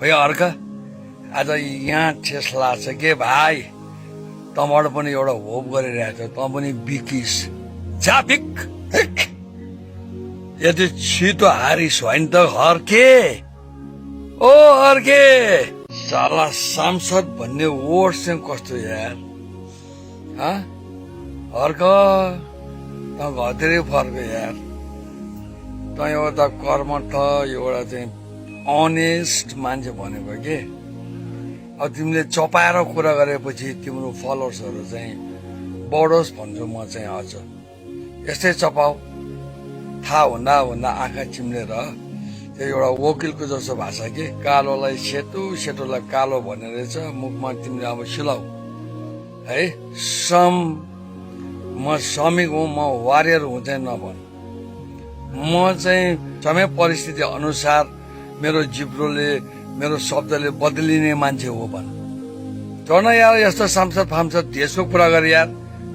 है अर्क आज यहाँ ठेस लाग्छ के भाइ तँबाट पनि एउटा होप गरिरहेको छ तँ पनि बिकिस जापिक यति छिटो हारिस होइन त हर्के ओ हर्के साला सांसद भन्ने वर्ड चाहिँ कस्तो यार हर्क त घरतिरै फर्क यार त एउटा कर्मठ एउटा चाहिँ अनेस्ट मान्छे भनेको के अब तिमीले चपाएर कुरा गरेपछि तिम्रो फलोवर्सहरू चाहिँ बढोस् भन्छु म चाहिँ अझ यस्तै चपाऊ थाहा हुँदा हुँदा आँखा चिम्लेर त्यो एउटा वकिलको जस्तो भाषा के कालोलाई सेतो सेतोलाई कालो भन्ने रहेछ मुखमा तिमीले अब सिलाऊ है म श्रमिक हुँ म वारियर हुँ चाहिँ नभन म चाहिँ समय परिस्थिति अनुसार मेरो जिब्रोले मेरो शब्दले बदलिने मान्छे हो भन झन् यार यस्तो सांसद फामसद देशको कुरा गरे यार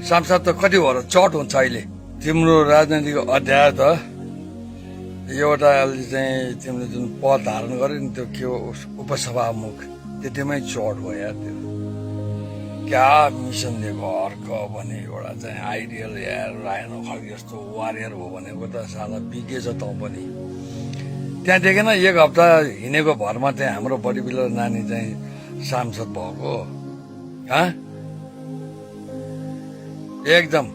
सांसद त कति भएर चट हुन्छ अहिले तिम्रो राजनैतिक अध्याय त एउटा चाहिँ तिमीले जुन पद धारण गर्यो नि त्यो के हो उपसभामुख त्यतिमै चट भयो यार त्यो क्या मिसन दिएको अर्क भने एउटा चाहिँ आइडियल यार रायनो खालको यस्तो वारियर हो भनेको त साला बिकेछ त पनि त्यहाँ देखेन एक हप्ता हिँडेको भरमा चाहिँ हाम्रो बडी बिल्डर नानी चाहिँ सांसद भएको एकदम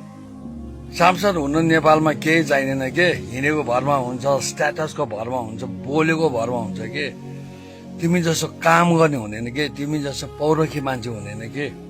सांसद हुनु नेपालमा केही चाहिँदैन के हिँडेको भरमा हुन्छ स्ट्याटसको भरमा हुन्छ बोलेको भरमा हुन्छ के तिमी जस्तो काम गर्ने हुँदैन के तिमी जस्तो पौरखी मान्छे हुँदैन के